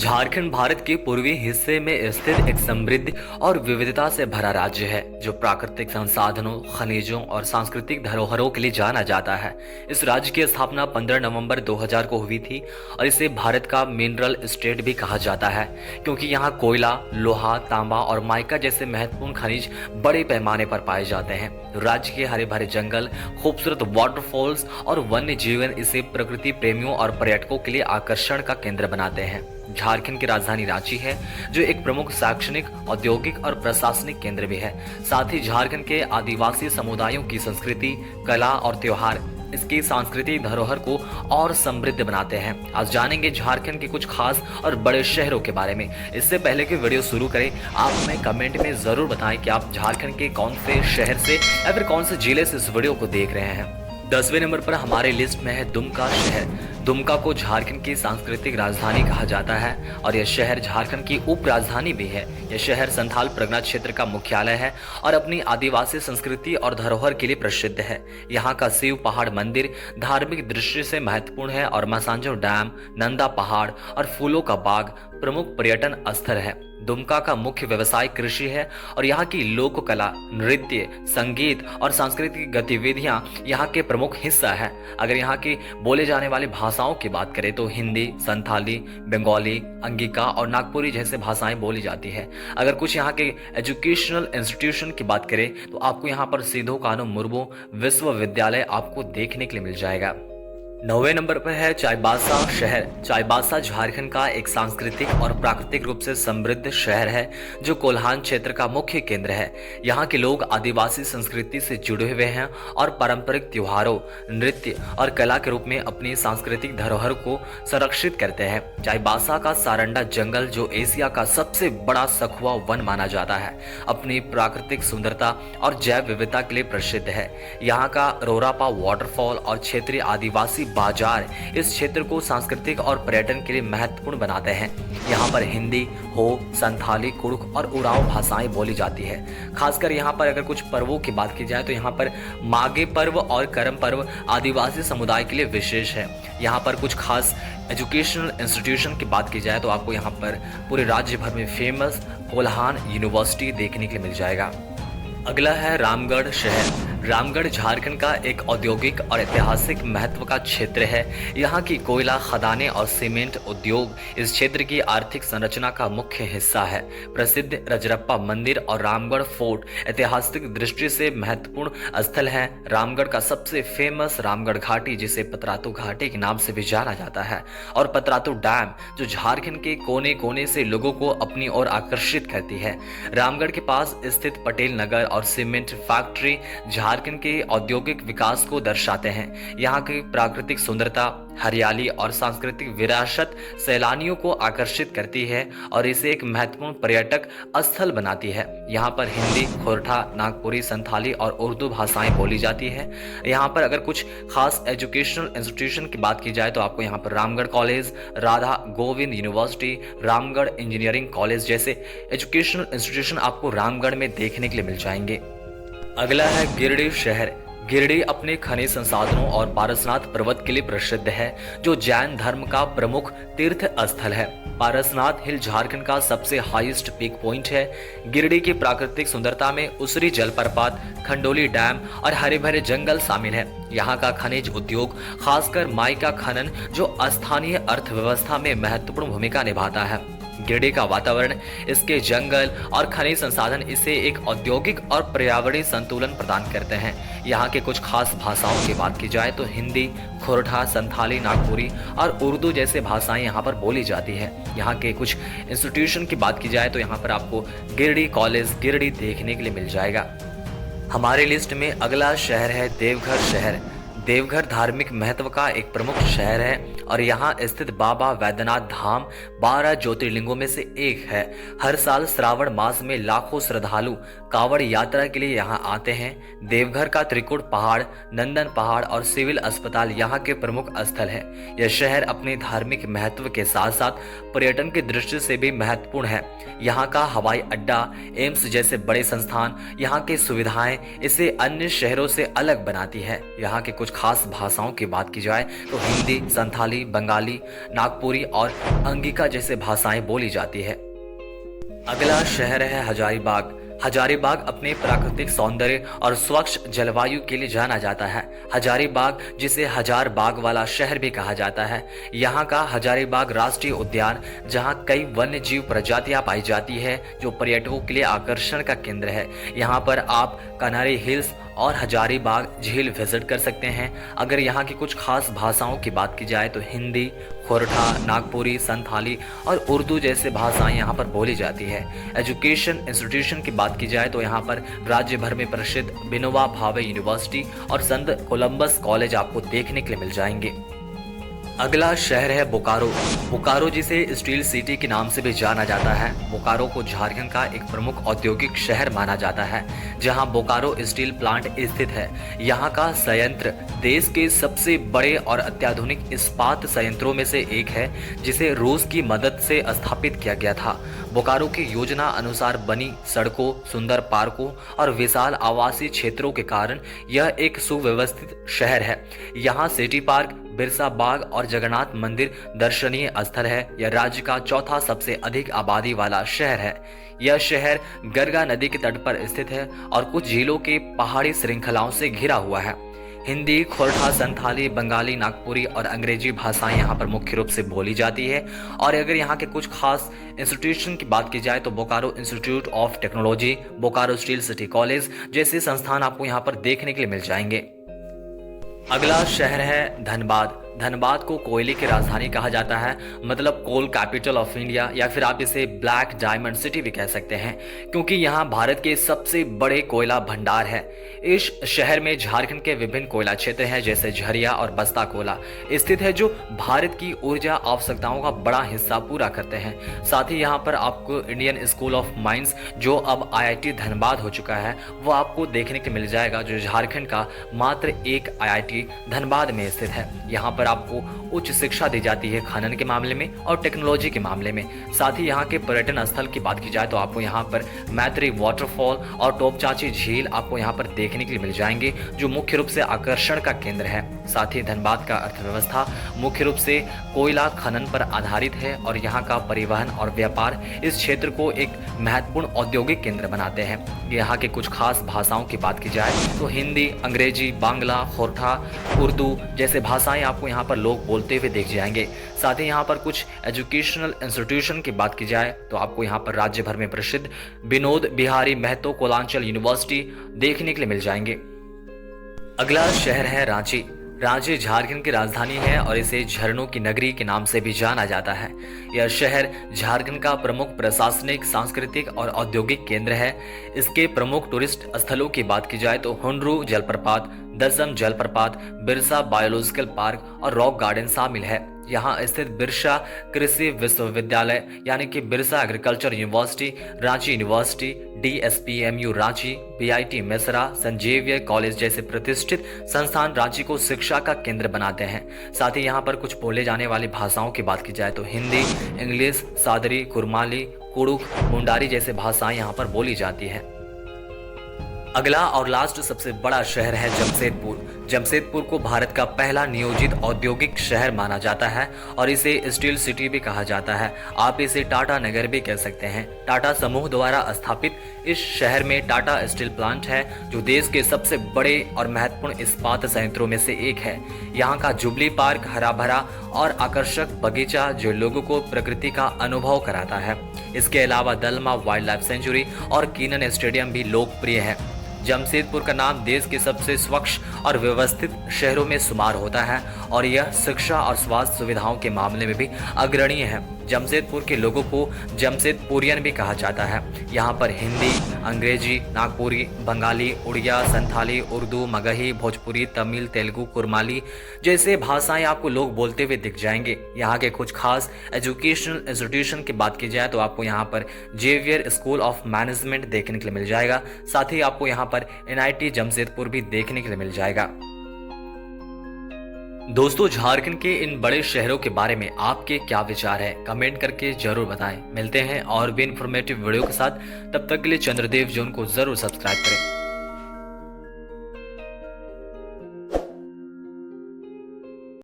झारखंड भारत के पूर्वी हिस्से में स्थित एक समृद्ध और विविधता से भरा राज्य है जो प्राकृतिक संसाधनों, खनिजों और सांस्कृतिक धरोहरों के लिए जाना जाता है। इस राज्य की स्थापना 15 नवंबर 2000 को हुई थी और इसे भारत का मिनरल स्टेट भी कहा जाता है क्योंकि यहाँ कोयला, लोहा, तांबा और माइका जैसे महत्वपूर्ण खनिज बड़े पैमाने पर पाए जाते हैं। राज्य के हरे भरे जंगल, खूबसूरत वाटरफॉल्स और वन्य जीवन इसे प्रकृति प्रेमियों और पर्यटकों के लिए आकर्षण का केंद्र बनाते हैं। झारखंड की राजधानी रांची है जो एक प्रमुख शैक्षणिक, औद्योगिक और प्रशासनिक केंद्र भी है। साथ ही झारखंड के आदिवासी समुदायों की संस्कृति, कला और त्योहार इसकी सांस्कृतिक धरोहर को और समृद्ध बनाते हैं। आज जानेंगे झारखंड के कुछ खास और बड़े शहरों के बारे में। इससे पहले कि वीडियो शुरू करें, आप हमें कमेंट में जरूर बताएं कि आप झारखंड के कौन से शहर से या फिर कौन से जिले से इस वीडियो को देख रहे हैं। 10वें नंबर पर हमारे लिस्ट में है दुमका शहर। दुमका को झारखंड की सांस्कृतिक राजधानी कहा जाता है और यह शहर झारखंड की उप राजधानी भी है। यह शहर संथाल परगना क्षेत्र का मुख्यालय है और अपनी आदिवासी संस्कृति और धरोहर के लिए प्रसिद्ध है। यहाँ का शिव पहाड़ मंदिर धार्मिक दृष्टि से महत्वपूर्ण है और मसांजो डैम, नंदा पहाड़ और फूलों का बाग प्रमुख पर्यटन स्थल है। दुमका का मुख्य व्यवसाय कृषि है और यहाँ की लोक कला, नृत्य, संगीत और सांस्कृतिक गतिविधियां यहाँ के प्रमुख हिस्सा है। अगर यहाँ की बोले जाने वाली भाषाओं की बात करें तो हिंदी, संथाली, बंगाली, अंगिका और नागपुरी जैसे भाषाएं बोली जाती है। अगर कुछ यहाँ के एजुकेशनल इंस्टीट्यूशन की बात करें तो आपको यहाँ पर सिधो कान्हू मुर्मू विश्वविद्यालय आपको देखने के लिए मिल जाएगा। 9वें नंबर पर है चाईबासा शहर। चाईबासा झारखंड का एक सांस्कृतिक और प्राकृतिक रूप से समृद्ध शहर है जो कोल्हान क्षेत्र का मुख्य केंद्र है। यहाँ के लोग आदिवासी संस्कृति से जुड़े हुए हैं और पारंपरिक त्योहारों, नृत्य और कला के रूप में अपनी सांस्कृतिक धरोहर को संरक्षित करते हैं। चाईबासा का सारंडा जंगल जो एशिया का सबसे बड़ा सखुआ वन माना जाता है, अपनी प्राकृतिक सुंदरता और जैव विविधता के लिए प्रसिद्ध है। यहाँ का रोरापा वाटरफॉल और क्षेत्रीय आदिवासी बाजार इस क्षेत्र को सांस्कृतिक और पर्यटन के लिए महत्वपूर्ण बनाते हैं। यहाँ पर हिंदी, हो, संथाली, कुड़ुख और उरांव भाषाएं बोली जाती है। खासकर यहाँ पर अगर कुछ पर्वों की बात की जाए तो यहाँ पर माघे पर्व और करम पर्व आदिवासी समुदाय के लिए विशेष है। यहाँ पर कुछ खास एजुकेशनल इंस्टीट्यूशन की बात की जाए तो आपको यहाँ पर पूरे राज्य भर में फेमस कोल्हान यूनिवर्सिटी देखने के लिए मिल जाएगा। अगला है रामगढ़ शहर। रामगढ़ झारखंड का एक औद्योगिक और ऐतिहासिक महत्व का क्षेत्र है। यहाँ की कोयला खदानें और सीमेंट उद्योग इस क्षेत्र की आर्थिक संरचना का मुख्य हिस्सा है। प्रसिद्ध रजरप्पा मंदिर और रामगढ़ फोर्ट ऐतिहासिक दृष्टि से महत्वपूर्ण स्थल है। रामगढ़ का सबसे फेमस रामगढ़ घाटी जिसे पतरातू घाटी के नाम से भी जाना जाता है और पतरातू डैम जो झारखंड के कोने कोने से लोगों को अपनी ओर आकर्षित करती है। रामगढ़ के पास स्थित पटेल नगर और सीमेंट फैक्ट्री झारखंड के औद्योगिक विकास को दर्शाते हैं। यहाँ की प्राकृतिक सुंदरता, हरियाली और सांस्कृतिक विरासत सैलानियों को आकर्षित करती है और इसे एक महत्वपूर्ण पर्यटक स्थल बनाती है। यहाँ पर हिंदी, खोरठा, नागपुरी, संथाली और उर्दू भाषाएं बोली जाती है। यहाँ पर अगर कुछ खास एजुकेशनल इंस्टीट्यूशन की बात की जाए तो आपको यहाँ पर Ramgarh college, Radha Govind university, Ramgarh engineering college जैसे एजुकेशनल इंस्टीट्यूशन आपको रामगढ़ में देखने के लिए मिल जाएंगे। अगला है गिरिडीह शहर। गिरिडीह अपने खनिज संसाधनों और पारसनाथ पर्वत के लिए प्रसिद्ध है जो जैन धर्म का प्रमुख तीर्थ स्थल है। पारसनाथ हिल झारखंड का सबसे हाईएस्ट पीक पॉइंट है। गिरिडीह की प्राकृतिक सुंदरता में उसरी जलप्रपात, खंडोली डैम और हरे भरे जंगल शामिल है। यहाँ का खनिज उद्योग, खासकर माइका खनन जो स्थानीय अर्थव्यवस्था में महत्वपूर्ण भूमिका निभाता है। गिरिडीह का वातावरण, इसके जंगल और खनिज संसाधन इसे एक औद्योगिक और पर्यावरणीय संतुलन प्रदान करते हैं। यहाँ के कुछ खास भाषाओं की बात की जाए तो हिंदी, खोरठा, संथाली, नागपुरी और उर्दू जैसे भाषाएं यहाँ पर बोली जाती है। यहाँ के कुछ इंस्टीट्यूशन की बात की जाए तो यहाँ पर आपको गिरिडीह कॉलेज गिरिडीह देखने के लिए मिल जाएगा। हमारे लिस्ट में अगला शहर है देवघर शहर। देवघर धार्मिक महत्व का एक प्रमुख शहर है और यहाँ स्थित बाबा वैद्यनाथ धाम 12 ज्योतिर्लिंगों में से एक है। हर साल श्रावण मास में लाखों श्रद्धालु कांवड़ यात्रा के लिए यहाँ आते हैं। देवघर का त्रिकुट पहाड़, नंदन पहाड़ और सिविल अस्पताल यहाँ के प्रमुख स्थल है। यह शहर अपने धार्मिक महत्व के साथ साथ पर्यटन की दृष्टि से भी महत्वपूर्ण है। यहाँ का हवाई अड्डा, एम्स जैसे बड़े संस्थान, यहाँ की सुविधाएं इसे अन्य शहरों से अलग बनाती है। यहाँ के कुछ खास भाषाओं की बात की जाए तो हिंदी, संथाली, संथाली, बंगाली, नागपुरी और अंगिका जैसे भाषाएं बोली जाती है। अगला शहर है हजारीबाग। हजारीबाग अपने प्राकृतिक सौंदर्य और स्वच्छ जलवायु के लिए जाना जाता है। हजारीबाग, जिसे हजार बाग वाला शहर भी कहा जाता है, यहाँ का हजारीबाग राष्ट्रीय उद्यान, जहाँ कई वन्य जीव प्रजातियां पाई जाती है, जो पर्यटकों के लिए आकर्षण का केंद्र है। यहाँ पर आप कनारी हिल्स और हजारीबाग झील विजिट कर सकते हैं। अगर यहाँ की कुछ खास भाषाओं की बात की जाए तो हिंदी, खोरठा, नागपुरी, संथाली और उर्दू जैसे भाषाएं यहाँ पर बोली जाती है। एजुकेशन इंस्टीट्यूशन की बात की जाए तो यहाँ पर राज्य भर में प्रसिद्ध विनोबा भावे यूनिवर्सिटी और संत कोलंबस कॉलेज आपको देखने के लिए मिल जाएंगे। अगला शहर है बोकारो। बोकारो, जिसे स्टील सिटी के नाम से भी जाना जाता है। बोकारो को झारखंड का एक प्रमुख औद्योगिक शहर माना जाता है, जहां बोकारो स्टील प्लांट स्थित है। यहां का संयंत्र देश के सबसे बड़े और अत्याधुनिक इस्पात संयंत्रों में से एक है, जिसे रूस की मदद से स्थापित किया गया था। बोकारो की योजना अनुसार बनी सड़कों, सुंदर पार्कों और विशाल आवासीय क्षेत्रों के कारण यह एक सुव्यवस्थित शहर है। यहाँ सिटी पार्क, बिरसा बाग और जगन्नाथ मंदिर दर्शनीय स्थल है। यह राज्य का चौथा सबसे अधिक आबादी वाला शहर है। यह शहर गरगा नदी के तट पर स्थित है और कुछ झीलों के पहाड़ी श्रृंखलाओं से घिरा हुआ है। हिंदी, खोरठा, संथाली, बंगाली, नागपुरी और अंग्रेजी भाषाएं यहाँ पर मुख्य रूप से बोली जाती है। और अगर यहाँ के कुछ खास इंस्टीट्यूशन की बात की जाए तो Bokaro institute of technology, Bokaro steel city college जैसे संस्थान आपको यहाँ पर देखने के लिए मिल जाएंगे। अगला शहर है धनबाद। धनबाद को कोयले की राजधानी कहा जाता है, मतलब कोल कैपिटल ऑफ इंडिया, या फिर आप इसे ब्लैक डायमंड सिटी भी कह सकते हैं, क्योंकि यहाँ भारत के सबसे बड़े कोयला भंडार है। इस शहर में झारखंड के विभिन्न कोयला क्षेत्र हैं, जैसे झरिया और बस्ता कोयला स्थित है, जो भारत की ऊर्जा आवश्यकताओं का बड़ा हिस्सा पूरा करते हैं। साथ ही यहाँ पर आपको इंडियन स्कूल ऑफ माइंस, जो अब IIT धनबाद हो चुका है, वो आपको देखने को मिल जाएगा, जो झारखंड का मात्र एक IIT धनबाद में स्थित है। यहाँ पर आपको उच्च शिक्षा दी जाती है खनन के मामले में और टेक्नोलॉजी के मामले में। साथ ही यहाँ के पर्यटन स्थल की बात की जाए तो आपको यहाँ पर मैत्री वाटरफॉल और टोपचाची झील आपको यहाँ पर देखने के लिए मिल जाएंगे, जो मुख्य रूप से आकर्षण का केंद्र है। साथ ही धनबाद का अर्थव्यवस्था मुख्य रूप से कोयला खनन पर आधारित है और यहाँ का परिवहन और व्यापार इस क्षेत्र को एक महत्वपूर्ण औद्योगिक केंद्र बनाते हैं। यहाँ के कुछ खास भाषाओं की बात की जाए तो हिंदी, अंग्रेजी, बांग्ला, खोरठा, उर्दू जैसे भाषाएं आपको यहाँ पर लोग बोलते हुए देख जाएंगे। साथ ही यहाँ पर कुछ एजुकेशनल इंस्टीट्यूशन की बात की जाए तो आपको यहाँ पर राज्य भर में प्रसिद्ध विनोद बिहारी महतो कोलांचल यूनिवर्सिटी देखने के लिए मिल जाएंगे। अगला शहर है रांची। रांची झारखंड की राजधानी है और इसे झरनों की नगरी के नाम से भी जाना जाता है। यह शहर झारखंड का प्रमुख प्रशासनिक, सांस्कृतिक और औद्योगिक केंद्र है। इसके प्रमुख टूरिस्ट स्थलों की बात की जाए तो हुंड्रू जलप्रपात, दसम जलप्रपात, बिरसा बायोलॉजिकल पार्क और रॉक गार्डन शामिल है। यहाँ स्थित बिरसा कृषि विश्वविद्यालय यानी कि Birsa agriculture university, Ranchi university, DSPMU Ranchi, BIT Mesra, संजीवियर कॉलेज जैसे प्रतिष्ठित संस्थान रांची को शिक्षा का केंद्र बनाते हैं। साथ ही यहाँ पर कुछ बोले जाने वाली भाषाओं की बात की जाए तो हिंदी, इंग्लिश, सादरी, कुरमाली, कुड़ुक, मुंडारी जैसे भाषाएं यहाँ पर बोली जाती है। अगला और लास्ट सबसे बड़ा शहर है जमशेदपुर। जमशेदपुर को भारत का पहला नियोजित औद्योगिक शहर माना जाता है और इसे स्टील सिटी भी कहा जाता है। आप इसे टाटा नगर भी कह सकते हैं। टाटा समूह द्वारा स्थापित इस शहर में टाटा स्टील प्लांट है, जो देश के सबसे बड़े और महत्वपूर्ण इस्पात संयंत्रों में से एक है। यहाँ का जुबली पार्क हरा भरा और आकर्षक बगीचा जो लोगों को प्रकृति का अनुभव कराता है। इसके अलावा दलमा वाइल्ड लाइफ सेंचुरी और कीनन स्टेडियम भी लोकप्रिय है। जमशेदपुर का नाम देश के सबसे स्वच्छ और व्यवस्थित शहरों में शुमार होता है और यह शिक्षा और स्वास्थ्य सुविधाओं के मामले में भी अग्रणीय है। जमशेदपुर के लोगों को जमशेदपुरियन भी कहा जाता है। यहाँ पर हिंदी, अंग्रेजी, नागपुरी, बंगाली, उड़िया, संथाली, उर्दू, मगही, भोजपुरी, तमिल, तेलुगु, कुरमाली जैसे भाषाएं आपको लोग बोलते हुए दिख जाएंगे। यहाँ के कुछ खास एजुकेशनल इंस्टीट्यूशन की बात की जाए तो आपको यहाँ पर जेवियर स्कूल ऑफ मैनेजमेंट देखने के लिए मिल जाएगा। साथ ही आपको यहाँ पर NIT जमशेदपुर भी देखने के लिए मिल जाएगा। दोस्तों, झारखंड के इन बड़े शहरों के बारे में आपके क्या विचार है, कमेंट करके जरूर बताएं। मिलते हैं और भी इंफॉर्मेटिव वीडियो के साथ। तब तक के लिए चंद्रदेव जोन को जरूर सब्सक्राइब करें।